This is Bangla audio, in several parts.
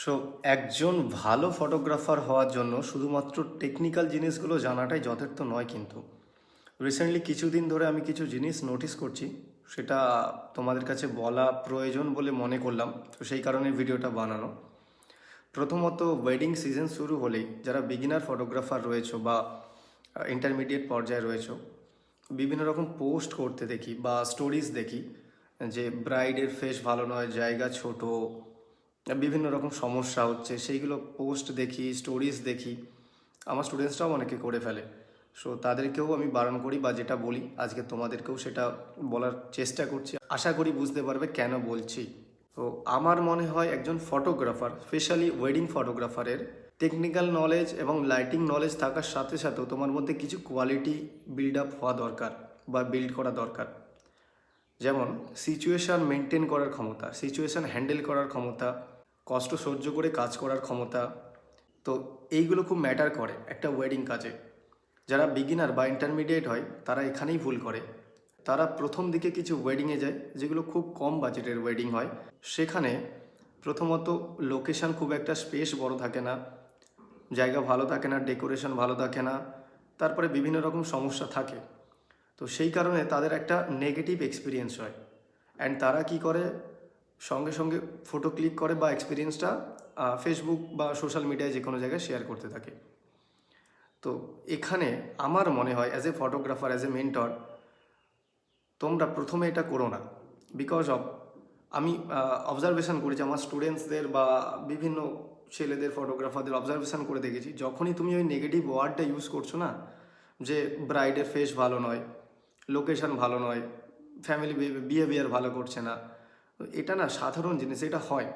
সো একজন ভালো ফটোগ্রাফার হওয়ার জন্য শুধুমাত্র টেকনিক্যাল জিনিসগুলো জানাটাই যথেষ্ট নয় কিন্তু রিসেন্টলি কিছুদিন ধরে আমি কিছু জিনিস নোটিস করছি, সেটা তোমাদের কাছে বলা প্রয়োজন বলে মনে করলাম। তো সেই কারণে ভিডিওটা বানানো। প্রথমত, ওয়েডিং সিজন শুরু হলেই যারা বিগিনার ফটোগ্রাফার রয়েছে বা ইন্টারমিডিয়েট পর্যায়ে রয়েছে, বিভিন্ন রকম পোস্ট করতে দেখি বা স্টোরিজ দেখি যে ব্রাইডের ফেস ভালো নয়, জায়গা ছোট, বিভিন্ন রকম সমস্যা হচ্ছে, সেইগুলো পোস্ট দেখি, স্টোরিজ দেখি। আমার স্টুডেন্টসরাও অনেকে করে ফেলে। সো তাদেরকেও আমি বারণ করি, বা যেটা বলি আজকে তোমাদেরকেও সেটা বলার চেষ্টা করছি। আশা করি বুঝতে পারবে কেন বলছি। তো আমার মনে হয় একজন ফটোগ্রাফার, স্পেশালি ওয়েডিং ফটোগ্রাফারের টেকনিক্যাল নলেজ এবং লাইটিং নলেজ থাকার সাথে সাথেও তোমার মধ্যে কিছু কোয়ালিটি বিল্ড আপ হওয়া দরকার বা বিল্ড করা দরকার। যেমন সিচুয়েশান মেনটেন করার ক্ষমতা, সিচুয়েশান হ্যান্ডেল করার ক্ষমতা, কষ্ট সহ্য করে কাজ করার ক্ষমতা। তো এইগুলো খুব ম্যাটার করে একটা ওয়েডিং কাজে। যারা বিগিনার বা ইন্টারমিডিয়েট হয় তারা এখানেই ভুল করে। তারা প্রথম দিকে কিছু ওয়েডিংয়ে যায় যেগুলো খুব কম বাজেটের ওয়েডিং হয়। সেখানে প্রথমত লোকেশান খুব একটা স্পেস বড় থাকে না, জায়গা ভালো থাকে না, ডেকোরেশন ভালো থাকে না, তারপরে বিভিন্ন রকম সমস্যা থাকে। তো সেই কারণে তাদের একটা নেগেটিভ এক্সপিরিয়েন্স হয়। অ্যান্ড তারা কি করে, সঙ্গে সঙ্গে ফটো ক্লিক করে বা এক্সপিরিয়েন্সটা ফেসবুক বা সোশ্যাল মিডিয়ায় যে কোনো জায়গায় শেয়ার করতে থাকে। তো এখানে আমার মনে হয় as a photographer, as a mentor, তোমরা প্রথমে এটা করো না। বিকজ অফ আমি অবজারভেশন করেছি আমার স্টুডেন্টসদের বা বিভিন্ন ছেলেদের ফটোগ্রাফারদের অবজারভেশন করে দেখেছি, যখনই তুমি ওই নেগেটিভ ওয়ার্ডটা ইউজ করছো না, যে ব্রাইডের ফেস ভালো নয়, লোকেশন ভালো নয়, ফ্যামিলি বিহেভিয়ার ভালো করছে না, এটা না সাধারণ জিনিস, এটা হয়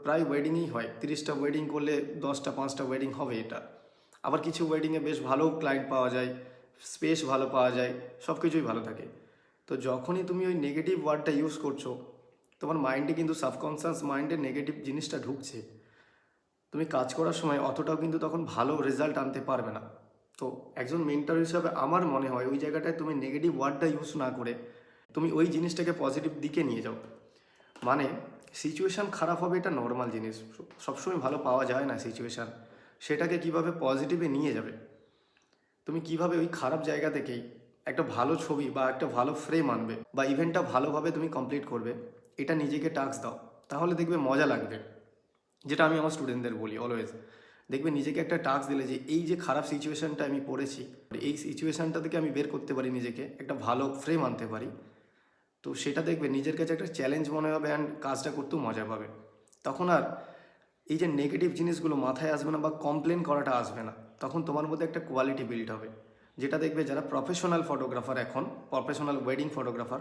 প্রায় ওয়েডিংয়েই হয়। 30টা ওয়েডিং করলে 10টা 5টা ওয়েডিং হবে এটা। আবার কিছু ওয়েডিংয়ে বেশ ভালো ক্লায়েন্ট পাওয়া যায়, স্পেস ভালো পাওয়া যায়, সব কিছুই ভালো থাকে। তো যখনই তুমি ওই নেগেটিভ ওয়ার্ডটা ইউজ করছো, তোমার মাইন্ডে কিন্তু সাবকনসিয়াস মাইন্ডে নেগেটিভ জিনিসটা ঢুকছে। তুমি কাজ করার সময় অতটাও কিন্তু তখন ভালো রেজাল্ট আনতে পারবে না। তো একজন মেন্টর হিসাবে আমার মনে হয় ওই জায়গাটায় তুমি নেগেটিভ ওয়ার্ডটা ইউজ না করে তুমি ওই জিনিসটাকে পজিটিভ দিকে নিয়ে যাও। মানে সিচুয়েশান খারাপ হবে এটা নর্মাল জিনিস, সবসময় ভালো পাওয়া যায় না সিচুয়েশান। সেটাকে কিভাবে পজিটিভে নিয়ে যাবে, তুমি কিভাবে ওই খারাপ জায়গা থেকেই একটা ভালো ছবি বা একটা ভালো ফ্রেম আনবে বা ইভেন্টটা ভালোভাবে তুমি কমপ্লিট করবে, এটা নিজেকে টাস্ক দাও। তাহলে দেখবে মজা লাগবে। যেটা আমি আমার স্টুডেন্টদের বলি অলওয়েজ, দেখবে নিজেকে একটা টাস্ক দিলে যে এই যে খারাপ সিচুয়েশানটা আমি পড়েছি, এই সিচুয়েশানটা থেকে আমি বের করতে পারি, নিজেকে একটা ভালো ফ্রেম আনতে পারি, তো সেটা দেখবে নিজের কাছে একটা চ্যালেঞ্জ মনে হবে অ্যান্ড কাজটা করতেও মজা পাবে। তখন আর এই যে নেগেটিভ জিনিসগুলো মাথায় আসবে না বা কমপ্লেন করাটা আসবে না। তখন তোমার মধ্যে একটা কোয়ালিটি বিল্ড হবে, যেটা দেখবে যারা প্রফেশনাল ফটোগ্রাফার, এখন প্রফেশনাল ওয়েডিং ফটোগ্রাফার,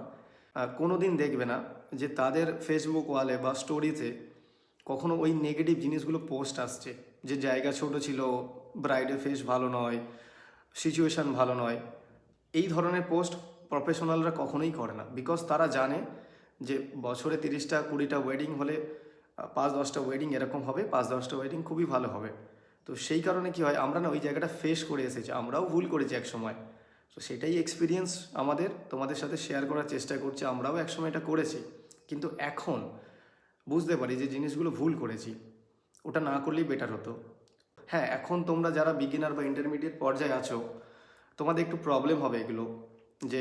কোনো দিন দেখবে না যে তাদের ফেসবুক ওয়ালে বা স্টোরিতে কখনো ওই নেগেটিভ জিনিসগুলো পোস্ট আসছে, যে জায়গা ছোট ছিল, ব্রাইডের ফেস ভালো নয়, সিচুয়েশান ভালো নয়। এই ধরনের পোস্ট প্রফেশনালরা কখনোই করে না। বিকজ তারা জানে যে বছরে 30টা 20টা ওয়েডিং হলে 5-10টা ওয়েডিং এরকম হবে, 5-10টা ওয়েডিং খুবই ভালো হবে। তো সেই কারণে কি হয়, আমরা না ওই জায়গাটা ফেস করে এসেছি, আমরাও ভুল করেছি এক সময়। তো সেটাই এক্সপিরিয়েন্স আমাদের তোমাদের সাথে শেয়ার করার চেষ্টা করছি। আমরাও একসময় এটা করেছি, কিন্তু এখন বুঝতে পারি যে জিনিসগুলো ভুল করেছি, ওটা না করলেই বেটার হতো। হ্যাঁ, এখন তোমরা যারা বিগিনার বা ইন্টারমিডিয়েট পর্যায়ে আছো, তোমাদের একটু প্রবলেম হবে এগুলো, যে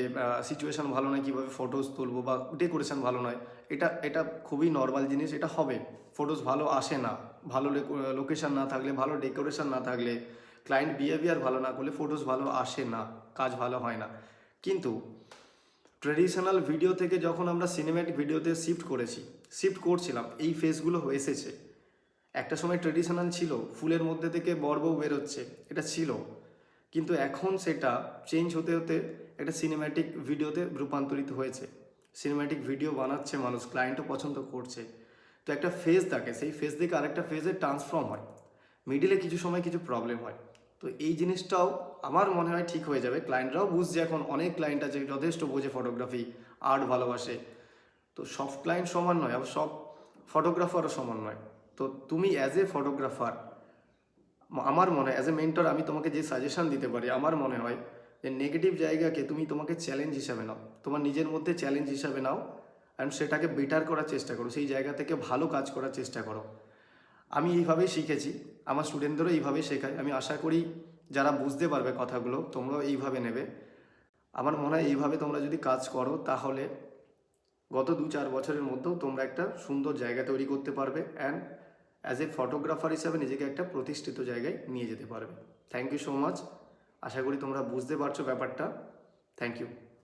সিচুয়েশান ভালো নয়, কীভাবে ফটোজ তুলবো, বা ডেকোরেশন ভালো নয়। এটা এটা খুবই নর্মাল জিনিস, এটা হবে। ফটোজ ভালো আসে না, ভালো লোকেশান না থাকলে, ভালো ডেকোরেশন না থাকলে, ক্লায়েন্ট বিহেভিয়ার ভালো না করলে ফটোজ ভালো আসে না, কাজ ভালো হয় না। কিন্তু ট্রেডিশনাল ভিডিও থেকে যখন আমরা সিনেম্যাটিক ভিডিওতে শিফট করছিলাম, এই ফেসগুলো এসেছে। একটা সময় ট্রেডিশনাল ছিল, ফুলের মধ্যে থেকে বর বউ বেরোচ্ছে, এটা ছিল। কিন্তু এখন সেটা চেঞ্জ হতে হতে একটা সিনেম্যাটিক ভিডিওতে রূপান্তরিত হয়েছে। সিনেম্যাটিক ভিডিও বানাচ্ছে মানুষ, ক্লায়েন্টও পছন্দ করছে। তো একটা ফেজ থাকে, সেই ফেজ থেকে আরেকটা ফেজে ট্রান্সফর্ম হয়, মিডিলে কিছু সময় কিছু প্রবলেম হয়। তো এই জিনিসটাও আমার মনে হয় ঠিক হয়ে যাবে। ক্লায়েন্টরাও বুঝছে, এখন অনেক ক্লায়েন্ট আছে যথেষ্ট বোঝে ফটোগ্রাফি, আর্ট ভালোবাসে। তো সব ক্লায়েন্ট সমান নয়, আবার সব ফটোগ্রাফারও সমান নয়। তো তুমি অ্যাজ এ ফটোগ্রাফার, আমার মনে হয় অ্যাজ এ মেন্টর আমি তোমাকে যে সাজেশন দিতে পারি, আমার মনে হয় যে নেগেটিভ জায়গাকে তুমি তোমাকে চ্যালেঞ্জ হিসাবে নাও, তোমার নিজের মধ্যে চ্যালেঞ্জ হিসাবে নাও, অ্যান্ড সেটাকে বেটার করার চেষ্টা করো, সেই জায়গা থেকে ভালো কাজ করার চেষ্টা করো। আমি এইভাবেই শিখেছি, আমার স্টুডেন্টদেরও এইভাবেই শেখাই। আমি আশা করি যারা বুঝতে পারবে কথাগুলো তোমরাও এইভাবে নেবে। আমার মনে হয় এইভাবে তোমরা যদি কাজ করো তাহলে গত 2-4 বছরের মধ্যেও তোমরা একটা সুন্দর জায়গা তৈরি করতে পারবে অ্যান্ড অ্যাজ এ ফটোগ্রাফার হিসাবে নিজেকে একটা প্রতিষ্ঠিত জায়গায় নিয়ে যেতে পারবে। Thank you so much. আশা করি তোমরা বুঝতে পারছো ব্যাপারটা। Thank you.